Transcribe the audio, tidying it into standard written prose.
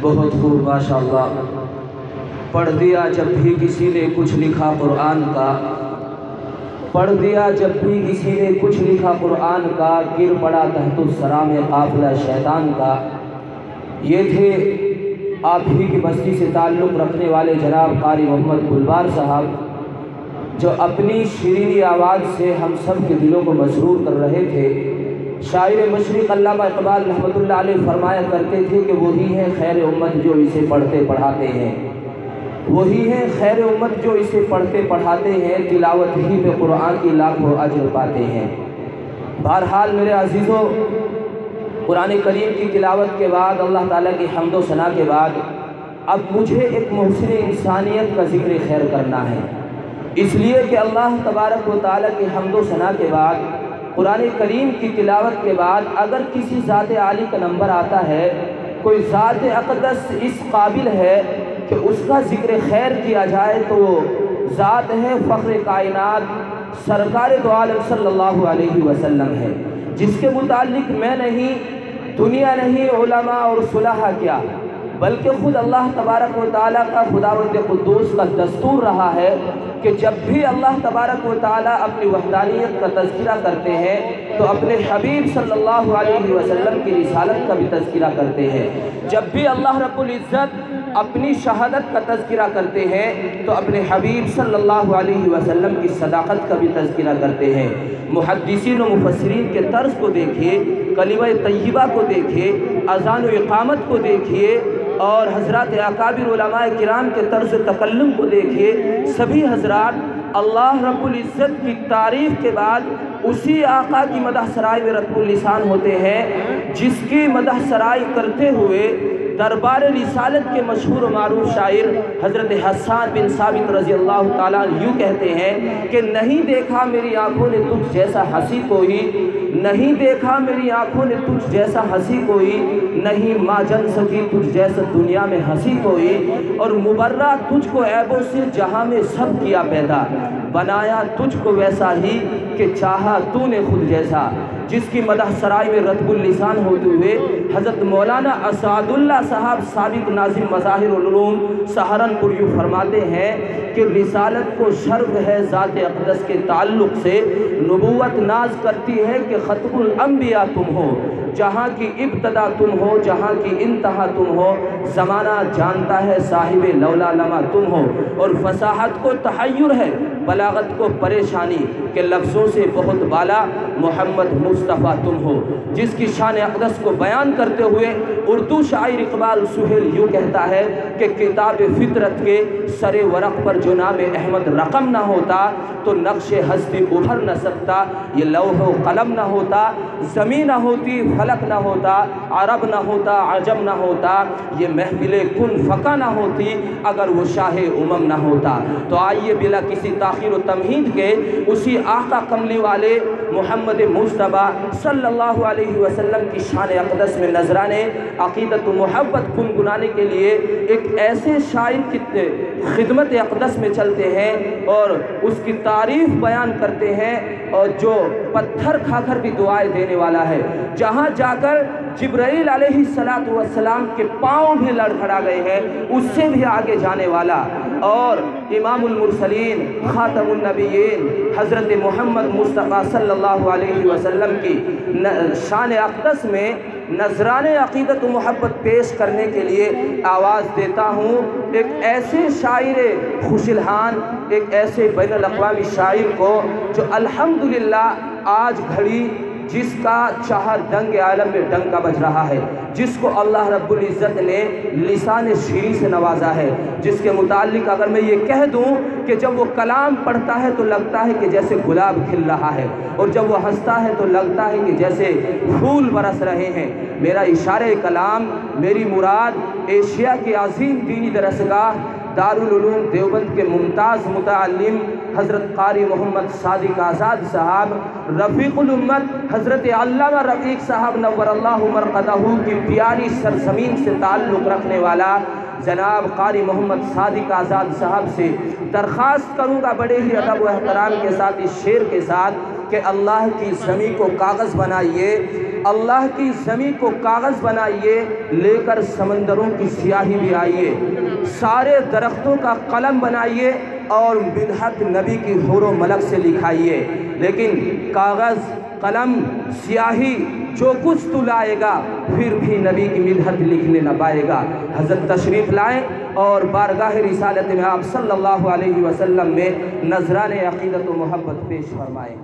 بہت خوب ماشاءاللہ پڑھ دیا جب بھی کسی نے کچھ لکھا قرآن کا، پڑھ دیا جب بھی کسی نے کچھ لکھا قرآن کا، گر پڑا تحت الثری میں قافلہ شیطان کا۔ یہ تھے آپ ہی کی بستی سے تعلق رکھنے والے جناب قاری محمد گلبار صاحب، جو اپنی شیرینی آواز سے ہم سب کے دلوں کو مسرور کر رہے تھے۔ شاعر مشرق علامہ اقبال رحمۃ اللہ علیہ فرمایا کرتے تھے کہ وہی ہے خیر امت جو اسے پڑھتے پڑھاتے ہیں، وہی ہے خیر امت جو اسے پڑھتے پڑھاتے ہیں، تلاوت ہی پہ قرآن کی لاکھوں اجر پاتے ہیں۔ بہرحال میرے عزیزوں، قرآن کریم کی تلاوت کے بعد، اللہ تعالیٰ کی حمد و ثنا کے بعد، اب مجھے ایک محسن انسانیت کا ذکر خیر کرنا ہے، اس لیے کہ اللہ تبارک و تعالیٰ کی حمد و ثنا کے بعد، قرآن کریم کی تلاوت کے بعد اگر کسی ذات عالی کا نمبر آتا ہے، کوئی ذات اقدس اس قابل ہے کہ اس کا ذکر خیر کیا جائے، تو وہ ذات ہے فخر کائنات سرکار دو عالم صلی اللہ علیہ وسلم ہے، جس کے متعلق میں نہیں، دنیا نہیں، علماء اور صلحاء کیا بلکہ خود اللہ تبارک و تعالیٰ کا خداوند قدوس کا دستور رہا ہے کہ جب بھی اللہ تبارک و تعالیٰ اپنی وحدانیت کا تذکرہ کرتے ہیں تو اپنے حبیب صلی اللہ علیہ وسلم کی رسالت کا بھی تذکرہ کرتے ہیں، جب بھی اللہ رب العزت اپنی شہادت کا تذکرہ کرتے ہیں تو اپنے حبیب صلی اللہ علیہ وسلم کی صداقت کا بھی تذکرہ کرتے ہیں۔ محدثین و مفسرین کے طرز کو دیکھیے، کلمہ طیبہ کو دیکھیے، اذان و اقامت کو دیکھیے، اور حضرات اکابر علماء کرام کے طرز تکلم کو دیکھیے، سبھی حضرات اللہ رب العزت کی تعریف کے بعد اسی آقا کی مدح سرائی میں رتب اللسان ہوتے ہیں، جس کی مدح سرائی کرتے ہوئے دربار رسالت کے مشہور و معروف شاعر حضرت حسان بن ثابت رضی اللہ تعالیٰ یوں کہتے ہیں کہ نہیں دیکھا میری آنکھوں نے تجھ جیسا ہنسی کوئی، نہیں دیکھا میری آنکھوں نے تجھ جیسا ہنسی کوئی، نہیں ماں جن سکی تجھ جیسا دنیا میں ہنسی کوئی، اور مبرہ تجھ کو عیبوں سے جہاں میں سب کیا پیدا، بنایا تجھ کو ویسا ہی کہ چاہا تو نے خود جیسا۔ جس کی مدح سرائی میں رتب اللسان ہوتے ہوئے حضرت مولانا اسعد اللہ صاحب سابق ناظم مظاہر العلوم سہارنپور یوں فرماتے ہیں کہ رسالت کو شرف ہے ذات اقدس کے تعلق سے، نبوت ناز کرتی ہے کہ ختم الانبیاء تم ہو، جہاں کی ابتدا تم ہو، جہاں کی انتہا تم ہو، زمانہ جانتا ہے صاحب لولا لما تم ہو، اور فصاحت کو تحیر ہے، بلاغت کو پریشانی کہ لفظوں سے بہت بالا محمد مصطفیٰ تم ہو۔ جس کی شان اقدس کو بیان کرتے ہوئے اردو شاعر اقبال سہیل یوں کہتا ہے کہ کتاب فطرت کے سر ورق پر جو نام احمد رقم نہ ہوتا تو نقش ہستی ابھر نہ سکتا، یہ لوح و قلم نہ ہوتا، زمین نہ ہوتی، فلک نہ ہوتا، عرب نہ ہوتا، عجم نہ ہوتا، یہ محفل کن فقہ نہ ہوتی اگر وہ شاہ امم نہ ہوتا۔ تو آئیے بلا کسی تاخیر و تمہید کے اسی آقا کملی والے محمد مصطفیٰ صلی اللہ علیہ وسلم کی شان اقدس میں نذرانے عقیدت و محبت گنگنانے کے لیے ایک ایسے شاعر کی خدمت اقدس میں چلتے ہیں اور اس کی تعریف بیان کرتے ہیں، اور جو پتھر کھا کر بھی دعائیں دینے والا ہے، جہاں جا کر جبرائیل علیہ السلام کے پاؤں بھی لڑکھڑا گئے ہیں، اس سے بھی آگے جانے والا، اور امام المرسلین خاتم النبیین حضرت محمد مصطفیٰ صلی اللہ علیہ وسلم کی شان اقدس میں نذرانے عقیدت و محبت پیش کرنے کے لیے آواز دیتا ہوں ایک ایسے شاعر خوش الحان، ایک ایسے بین الاقوامی شاعر کو جو الحمدللہ آج گھڑی جس کا چہر دنگ عالم میں ڈنکا بج رہا ہے، جس کو اللہ رب العزت نے لسان شیریں سے نوازا ہے، جس کے متعلق اگر میں یہ کہہ دوں کہ جب وہ کلام پڑھتا ہے تو لگتا ہے کہ جیسے گلاب کھل رہا ہے، اور جب وہ ہنستا ہے تو لگتا ہے کہ جیسے پھول برس رہے ہیں۔ میرا اشارہ کلام، میری مراد ایشیا کی عظیم دینی درسگاہ دارالعلوم دیوبند کے ممتاز متعلم حضرت قاری محمد صادق آزاد صاحب، رفیق الامت حضرت علامہ رفیق صاحب نور اللہ مرقدہ کی پیاری سرزمین سے تعلق رکھنے والا جناب قاری محمد صادق آزاد صاحب سے درخواست کروں گا بڑے ہی ادب و احترام کے ساتھ اس شعر کے ساتھ کہ اللہ کی زمین کو کاغذ بنائیے، اللہ کی زمین کو کاغذ بنائیے، لے کر سمندروں کی سیاہی بھی آئیے، سارے درختوں کا قلم بنائیے اور مدحت نبی کی حور و ملک سے لکھائیے، لیکن کاغذ، قلم، سیاہی جو کچھ تو لائے گا پھر بھی نبی کی مدحت لکھنے نہ پائے گا۔ حضرت تشریف لائیں اور بارگاہ رسالت میں آپ صلی اللہ علیہ وسلم میں نذران عقیدت و محبت پیش فرمائیں۔